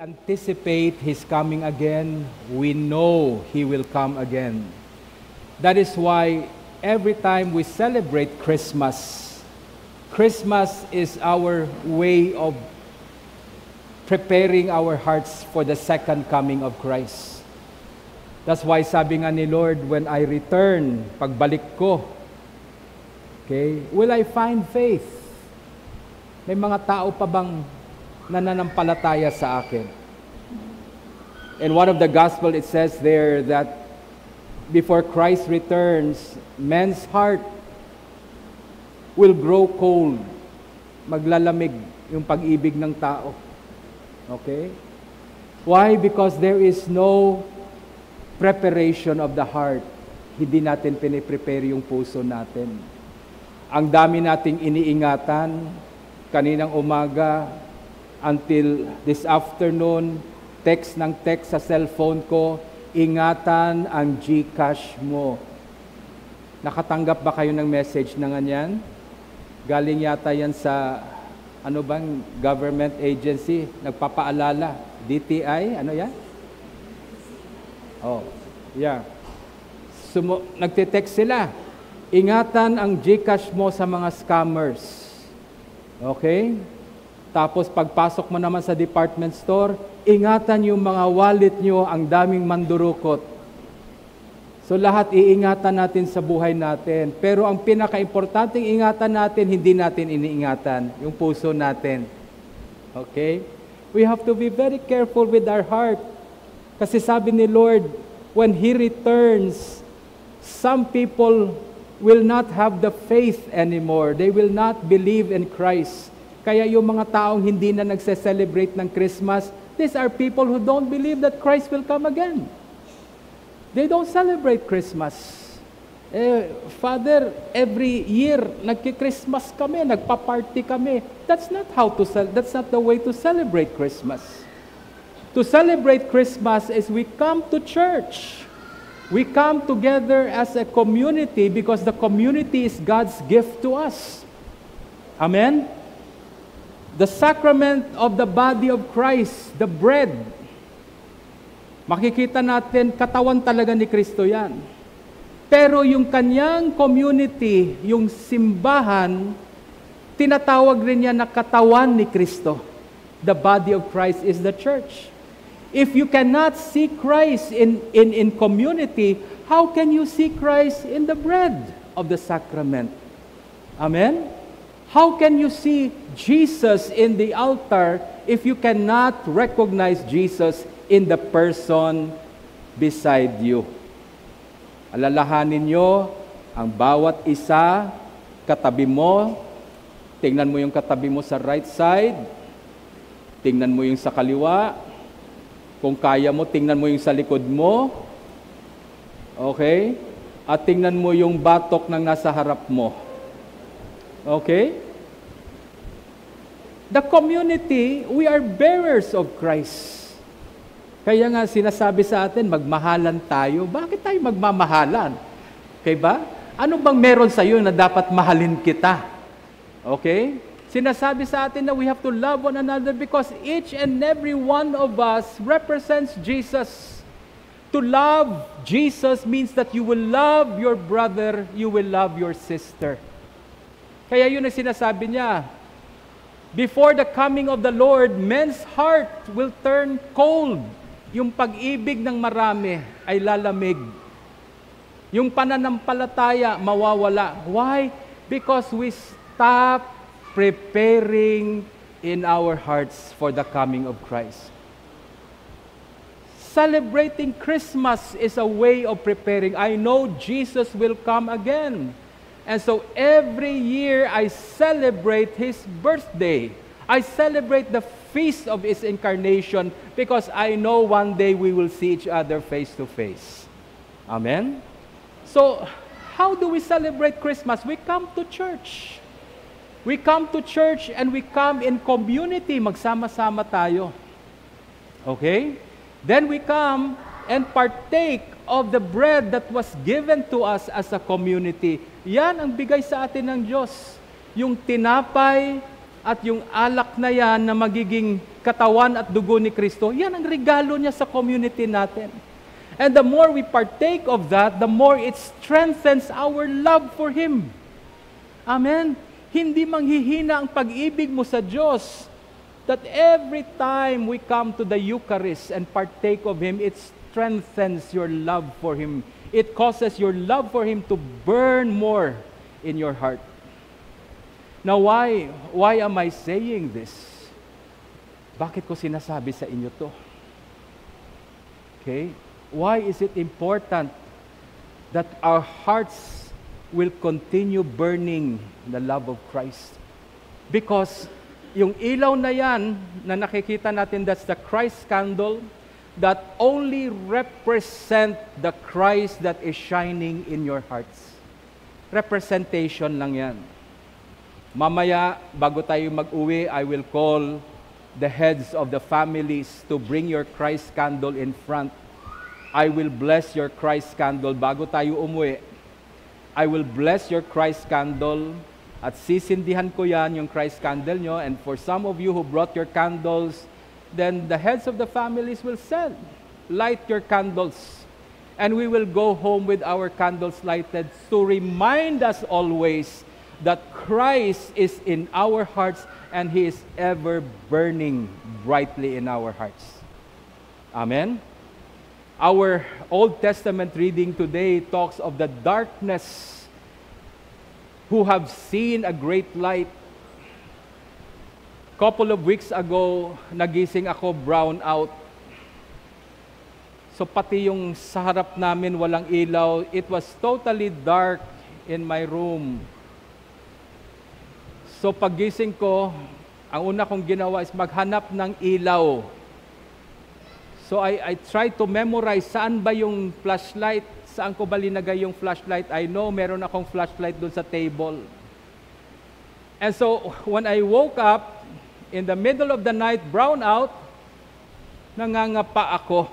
anticipate His coming again, we know He will come again. That is why every time we celebrate Christmas, Christmas is our way of preparing our hearts for the second coming of Christ. That's why sabi nga ni Lord, when I return, pagbalik ko, okay, will I find faith? May mga tao pa bang nananampalataya sa akin? In one of the gospel, it says there that before Christ returns, man's heart will grow cold. Maglalamig yung pag-ibig ng tao. Okay? Why? Because there is no preparation of the heart. Hindi natin piniprepare yung puso natin. Ang dami nating iniingatan, kaninang umaga, until this afternoon, text ng text sa cellphone ko, ingatan ang GCash mo. Nakatanggap ba kayo ng message na ganyan? Galing yata yan sa, ano bang government agency, nagpapaalala, DTI, ano yan? Oh, yeah. Nagtitext sila, ingatan ang GCash mo sa mga scammers. Okay? Tapos pagpasok mo naman sa department store, ingatan yung mga wallet nyo, ang daming mandurukot. So lahat iingatan natin sa buhay natin. Pero ang pinaka-importanting ingatan natin, hindi natin iniingatan, yung puso natin. Okay? We have to be very careful with our heart. Kasi sabi ni Lord, when He returns, some people will not have the faith anymore. They will not believe in Christ. Kaya yung mga taong hindi na nagse-celebrate ng Christmas, these are people who don't believe that Christ will come again. They don't celebrate Christmas. Father, every year nagki-Christmas kami, nagpa-party kami. That's not the way to celebrate Christmas. To celebrate Christmas is we come to church. We come together as a community because the community is God's gift to us. Amen? The sacrament of the body of Christ, the bread. Makikita natin, katawan talaga ni Kristo yan. Pero yung kanyang community, yung simbahan, tinatawag rin niya na katawan ni Kristo. The body of Christ is the church. If you cannot see Christ in community, how can you see Christ in the bread of the sacrament? Amen? How can you see Jesus in the altar if you cannot recognize Jesus in the person beside you? Alalahanin nyo ang bawat isa, katabi mo, tingnan mo yung katabi mo sa right side, tingnan mo yung sa kaliwa, kung kaya mo, tingnan mo yung sa likod mo, okay? At tingnan mo yung batok ng nasa harap mo. Okay? The community, we are bearers of Christ. Kaya nga sinasabi sa atin, magmahalan tayo. Bakit tayo magmamahalan? Okay ba? Ano bang meron sa iyo na dapat mahalin kita? Okay? Sinasabi sa atin na we have to love one another because each and every one of us represents Jesus. To love Jesus means that you will love your brother, you will love your sister. Kaya yun ang sinasabi niya. Before the coming of the Lord, men's heart will turn cold. Yung pag-ibig ng marami ay lalamig. Yung pananampalataya mawawala. Why? Because we stop preparing in our hearts for the coming of Christ. Celebrating Christmas is a way of preparing. I know Jesus will come again. And so every year I celebrate His birthday. I celebrate the feast of His incarnation because I know one day we will see each other face to face. Amen? So, how do we celebrate Christmas? We come to church. We come to church and we come in community. Magsama-sama tayo. Okay? Then we come and partake of the bread that was given to us as a community. Yan ang bigay sa atin ng Diyos. Yung tinapay At yung alak na yan na magiging katawan at dugo ni Kristo, yan ang regalo niya sa community natin. And the more we partake of that, the more it strengthens our love for Him. Amen? Hindi manghihina ang pag-ibig mo sa Diyos. That every time we come to the Eucharist and partake of Him, it strengthens your love for Him. It causes your love for Him to burn more in your heart. Now, why am I saying this? Bakit ko sinasabi sa inyo to? Okay? Why is it important that our hearts will continue burning the love of Christ? Because yung ilaw na yan, na nakikita natin, that's the Christ candle, that only represent the Christ that is shining in your hearts. Representation lang yan. Mamaya, bago tayo mag-uwi, I will call the heads of the families to bring your Christ candle in front. I will bless your Christ candle bago tayo umuwi. I will bless your Christ candle at sisindihan ko yan, yung Christ candle nyo. And for some of you who brought your candles, then the heads of the families will send. Light your candles. And we will go home with our candles lighted to remind us always that Christ is in our hearts and He is ever burning brightly in our hearts. Amen? Our Old Testament reading today talks of the darkness who have seen a great light. Couple of weeks ago, nagising ako brown out. So pati yung sa harap namin walang ilaw. It was totally dark in my room. So paggising ko, ang una kong ginawa is maghanap ng ilaw. So I tried to memorize saan ba yung flashlight, saan ko ba linagay yung flashlight. I know meron akong flashlight doon sa table. And so when I woke up, in the middle of the night, brown out, nangangapa ako.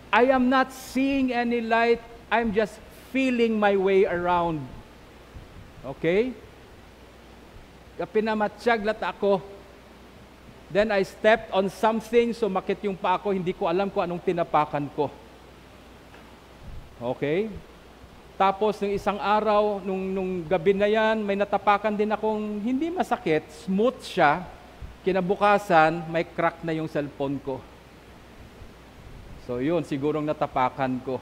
I am not seeing any light, I'm just feeling my way around. Okay? Pinamatyaglat ako. Then I stepped on something, sumakit yung paa ko, hindi ko alam kung anong tinapakan ko. Okay? Tapos, nung isang araw, nung gabi na yan, may natapakan din akong hindi masakit, smooth siya. Kinabukasan, may crack na yung cellphone ko. So yun, sigurong natapakan ko.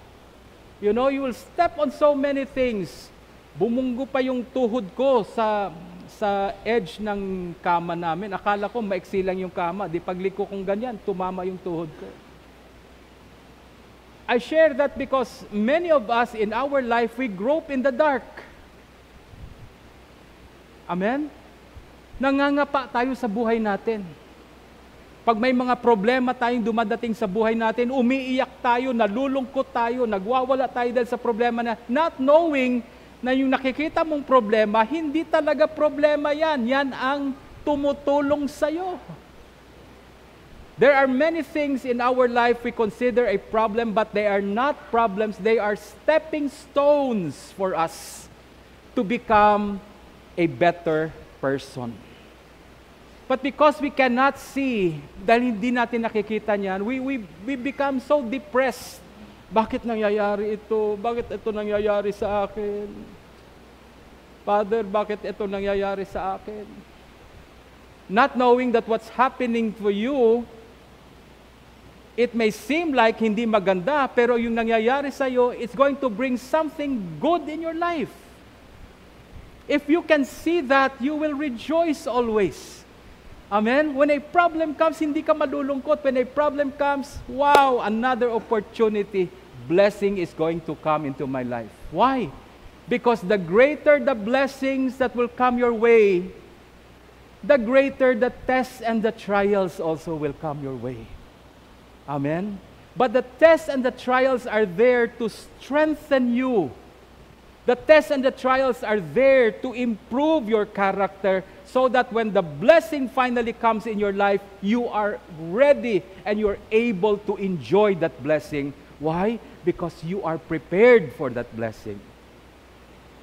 You know, you will step on so many things. Bumunggo pa yung tuhod ko sa edge ng kama namin. Akala ko maiksi lang yung kama. Di pagliko kong ganyan, tumama yung tuhod ko. I share that because many of us in our life, we grope in the dark. Amen? Nangangapa tayo sa buhay natin. Pag may mga problema tayong dumadating sa buhay natin, umiiyak tayo, nalulungkot tayo, nagwawala tayo dahil sa problema na, not knowing na yung nakikita mong problema, hindi talaga problema yan. Yan ang tumutulong sa'yo. There are many things in our life we consider a problem, but they are not problems. They are stepping stones for us to become a better person. But because we cannot see, dahil hindi natin nakikita niyan, we become so depressed. Bakit nangyayari ito? Bakit ito nangyayari sa akin? Father, bakit ito nangyayari sa akin? Not knowing that what's happening for you, it may seem like hindi maganda, pero yung nangyayari sa iyo, it's going to bring something good in your life. If you can see that, you will rejoice always. Amen? When a problem comes, hindi ka malulungkot. When a problem comes, wow, another opportunity. Blessing is going to come into my life. Why? Because the greater the blessings that will come your way, the greater the tests and the trials also will come your way. Amen? But the tests and the trials are there to strengthen you. The tests and the trials are there to improve your character so that when the blessing finally comes in your life, you are ready and you're able to enjoy that blessing. Why? Because you are prepared for that blessing.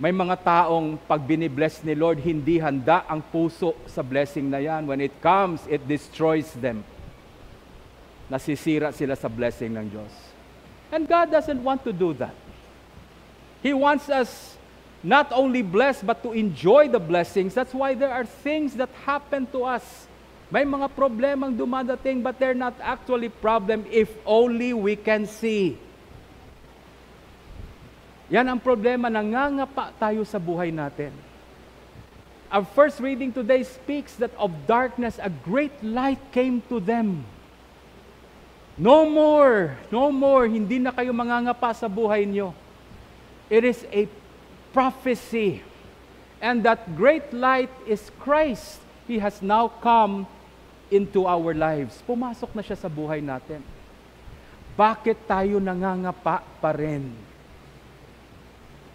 May mga taong pag binibless ni Lord, hindi handa ang puso sa blessing na yan. When it comes, it destroys them. Nasisira sila sa blessing ng Diyos. And God doesn't want to do that. He wants us not only blessed, but to enjoy the blessings. That's why there are things that happen to us. May mga problemang dumadating, but they're not actually problem if only we can see. Yan ang problema, nangangapa tayo sa buhay natin. Our first reading today speaks that of darkness, a great light came to them. No more, hindi na kayo mangangapa sa buhay nyo. It is a prophecy. And that great light is Christ. He has now come into our lives. Pumasok na siya sa buhay natin. Bakit tayo nangangapa pa rin?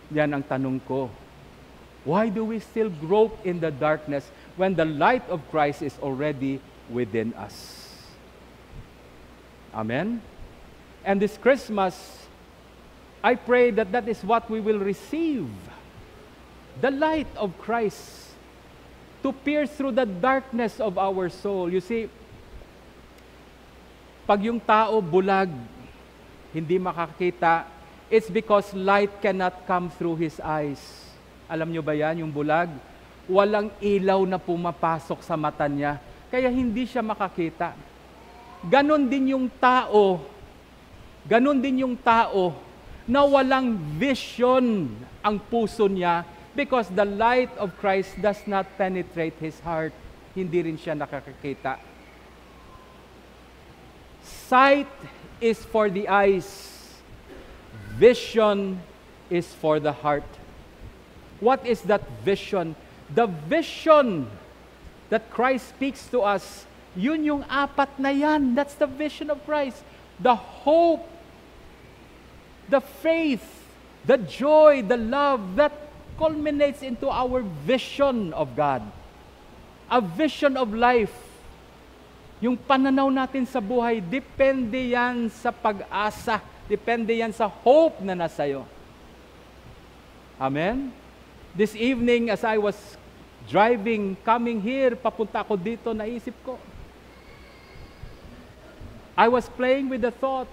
Yan ang tanong ko. Why do we still grope in the darkness when the light of Christ is already within us? Amen? And this Christmas, I pray that that is what we will receive. The light of Christ to pierce through the darkness of our soul. You see, pag yung tao bulag, hindi makakita, it's because light cannot come through his eyes. Alam nyo ba yan, yung bulag? Walang ilaw na pumapasok sa mata niya, kaya hindi siya makakita. Ganon din yung tao na walang vision ang puso niya because the light of Christ does not penetrate his heart. Hindi rin siya nakakakita. Sight is for the eyes. Vision is for the heart. What is that vision? The vision that Christ speaks to us, yun yung apat na yan. That's the vision of Christ. The hope, the faith, the joy, the love that culminates into our vision of God. A vision of life. Yung pananaw natin sa buhay, depende yan sa pag-asa. Depende yan sa hope na nasayo. Amen? This evening, as I was driving, coming here, papunta ako dito, naisip ko. I was playing with the thought,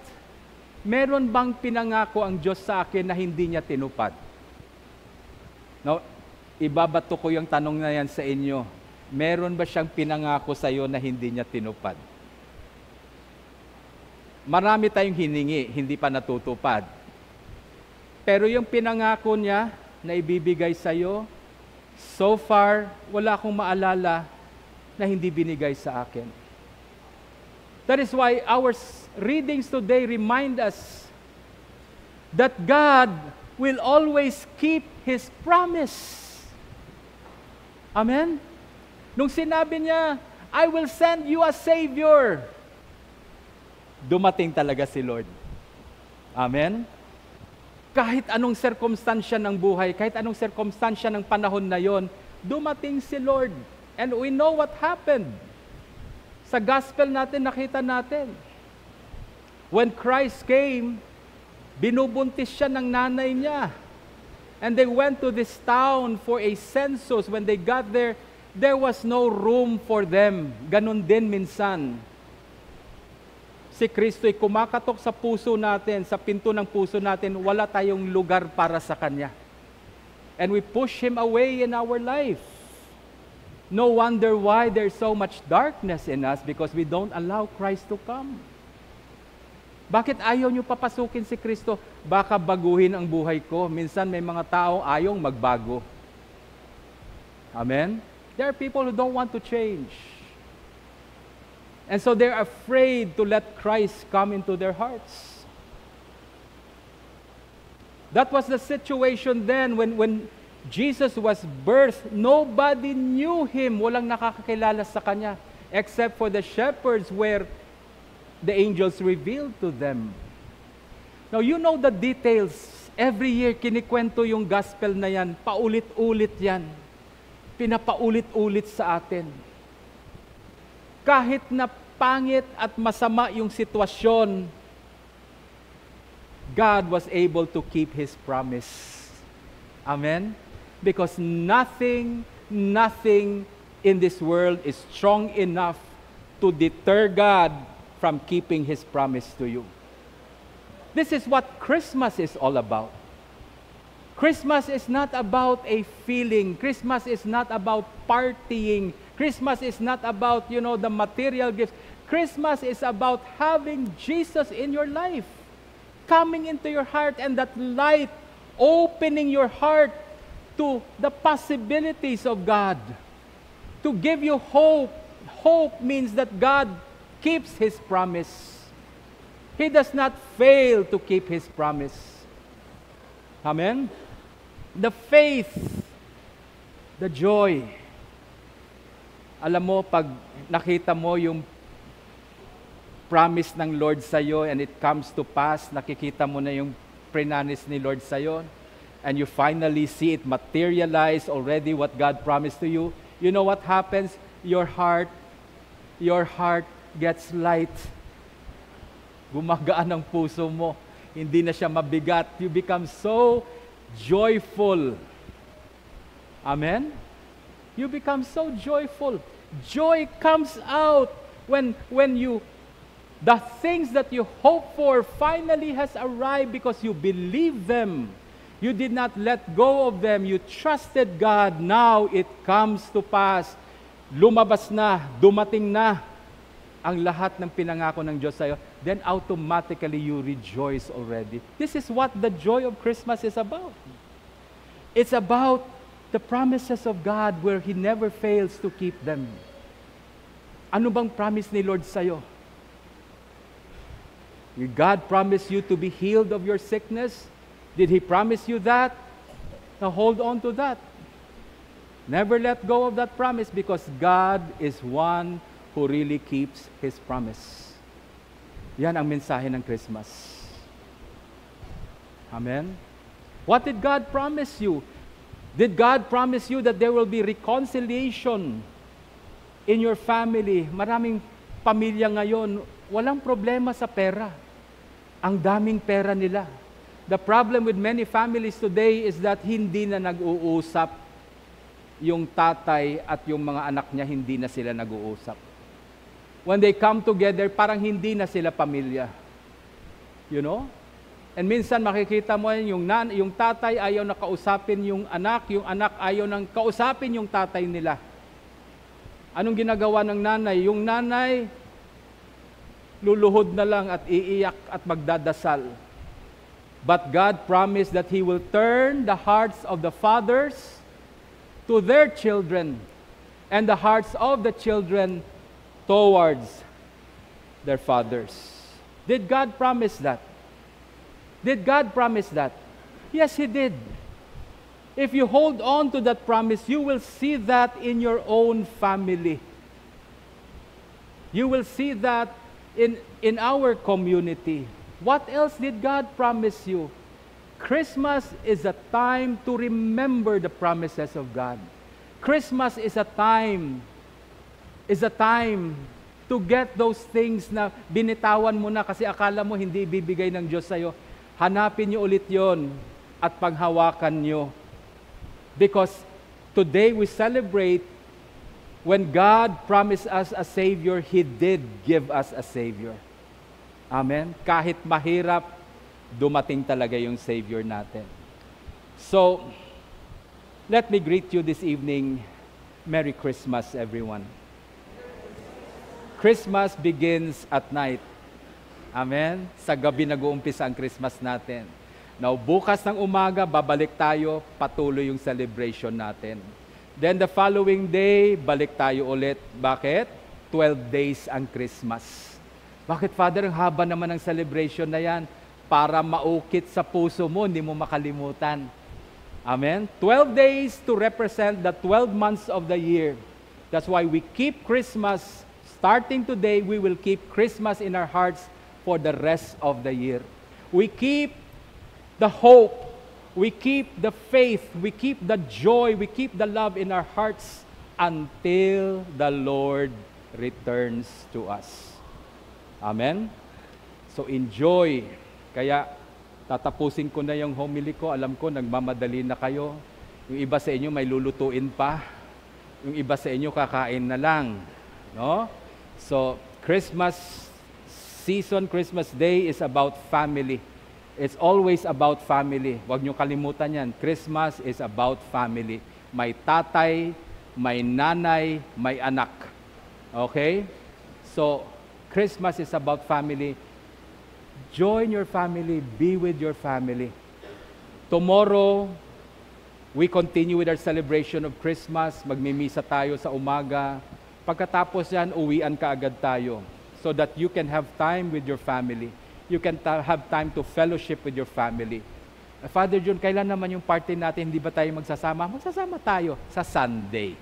meron bang pinangako ang Diyos sa akin na hindi niya tinupad? Now, ibabato ko yung tanong na yan sa inyo. Meron ba siyang pinangako sa iyo na hindi niya tinupad? Marami tayong hiningi, hindi pa natutupad. Pero yung pinangako niya na ibibigay sa iyo, so far, wala akong maalala na hindi binigay sa akin. That is why our readings today remind us that God will always keep His promise. Amen? Nung sinabi niya, I will send you a Savior, dumating talaga si Lord. Amen? Kahit anong sirkumstansya ng buhay, kahit anong sirkumstansya ng panahon na yon, dumating si Lord. And we know what happened. Sa gospel natin, nakita natin. When Christ came, binubuntis siya ng nanay niya. And they went to this town for a census. When they got there was no room for them. Ganon din minsan. Si Kristo'y kumakatok sa puso natin, sa pinto ng puso natin, wala tayong lugar para sa Kanya. And we push Him away in our life. No wonder why there's so much darkness in us because we don't allow Christ to come. Bakit ayaw nyo papasukin si Kristo? Baka baguhin ang buhay ko. Minsan may mga tao ayong magbago. Amen? There are people who don't want to change. And so they're afraid to let Christ come into their hearts. That was the situation then when Jesus was birthed. Nobody knew Him. Walang nakakakilala sa Kanya except for the shepherds where the angels revealed to them. Now you know the details. Every year kinikwento yung gospel na yan. Paulit-ulit yan. Pinapaulit-ulit sa atin. Kahit na pangit at masama yung sitwasyon, God was able to keep His promise. Amen? Because nothing in this world is strong enough to deter God from keeping His promise to you. This is what Christmas is all about. Christmas is not about a feeling. Christmas is not about partying. Christmas is not about, the material gifts. Christmas is about having Jesus in your life, coming into your heart, and that light opening your heart to the possibilities of God, to give you hope. Hope means that God keeps His promise. He does not fail to keep His promise. Amen? The faith, the joy. Alam mo, pag nakita mo yung promise ng Lord sa'yo and it comes to pass, nakikita mo na yung promise ni Lord sa'yo, and you finally see it materialize already what God promised to you, you know what happens? Your heart gets light. Gumagaan ang puso mo. Hindi na siya mabigat. You become so joyful. Amen? You become so joyful. Joy comes out when the things that you hope for finally has arrived because you believe them. You did not let go of them. You trusted God. Now it comes to pass. Lumabas na, dumating na ang lahat ng pinangako ng Diyos sa'yo. Then automatically you rejoice already. This is what the joy of Christmas is about. It's about the promises of God where He never fails to keep them. Ano bang promise ni Lord sa'yo? Did God promise you to be healed of your sickness? Did He promise you that? Now hold on to that. Never let go of that promise because God is one who really keeps His promise. Yan ang mensahe ng Christmas. Amen? What did God promise you? Did God promise you that there will be reconciliation in your family? Maraming pamilya ngayon, walang problema sa pera. Ang daming pera nila. The problem with many families today is that hindi na nag-uusap yung tatay at yung mga anak niya, hindi na sila nag-uusap. When they come together, parang hindi na sila pamilya. You know? And minsan makikita mo yung tatay ayaw na kausapin yung anak ayaw nang kausapin yung tatay nila. Anong ginagawa ng nanay? Yung nanay, luluhod na lang at iiyak at magdadasal. But God promised that He will turn the hearts of the fathers to their children and the hearts of the children towards their fathers. Did God promise that? Did God promise that? Yes, He did. If you hold on to that promise, you will see that in your own family. You will see that in our community. What else did God promise you? Christmas is a time to remember the promises of God. Christmas is a time to get those things na binitawan mo na kasi akala mo hindi ibibigay ng Diyos sa'yo. Hanapin niyo ulit yon at paghawakan niyo. Because today we celebrate when God promised us a Savior, He did give us a Savior. Amen? Kahit mahirap, dumating talaga yung Savior natin. So, let me greet you this evening. Merry Christmas, everyone. Christmas begins at night. Amen? Sa gabi nag-uumpisa ang Christmas natin. Now, bukas ng umaga, babalik tayo, patuloy yung celebration natin. Then the following day, balik tayo ulit. Bakit? 12 days ang Christmas. Bakit, Father, ang haba naman ng celebration na yan? Para maukit sa puso mo, hindi mo makalimutan. Amen? 12 days to represent the 12 months of the year. That's why we keep Christmas. Starting today, we will keep Christmas in our hearts for the rest of the year. We keep the hope. We keep the faith. We keep the joy. We keep the love in our hearts until the Lord returns to us. Amen? So enjoy. Kaya tatapusin ko na yung homily ko. Alam ko, nagmamadali na kayo. Yung iba sa inyo may lulutuin pa. Yung iba sa inyo kakain na lang. No? So, Christmas season, Christmas Day is about family. It's always about family. Huwag niyo kalimutan yan. Christmas is about family. May tatay, may nanay, may anak. Okay? So, Christmas is about family. Join your family. Be with your family. Tomorrow, we continue with our celebration of Christmas. Magmimisa tayo sa umaga. Pagkatapos yan, uwian ka agad tayo so that you can have time with your family. You can have time to fellowship with your family. Father John, kailan naman yung party natin? Hindi ba tayo magsasama? Magsasama tayo sa Sunday.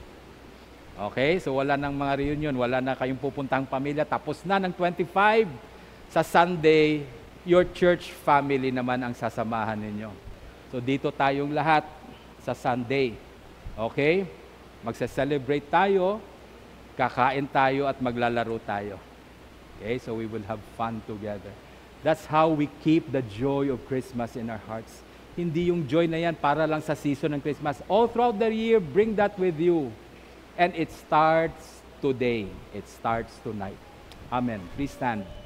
Okay? So wala nang mga reunion, wala na kayong pupuntang pamilya. Tapos na ng 25. Sa Sunday, your church family naman ang sasamahan ninyo. So dito tayong lahat sa Sunday. Okay? Magse-celebrate tayo, kakain tayo at maglalaro tayo. Okay? So we will have fun together. That's how we keep the joy of Christmas in our hearts. Hindi yung joy na yan para lang sa season ng Christmas. All throughout the year, bring that with you. And it starts today. It starts tonight. Amen. Please stand.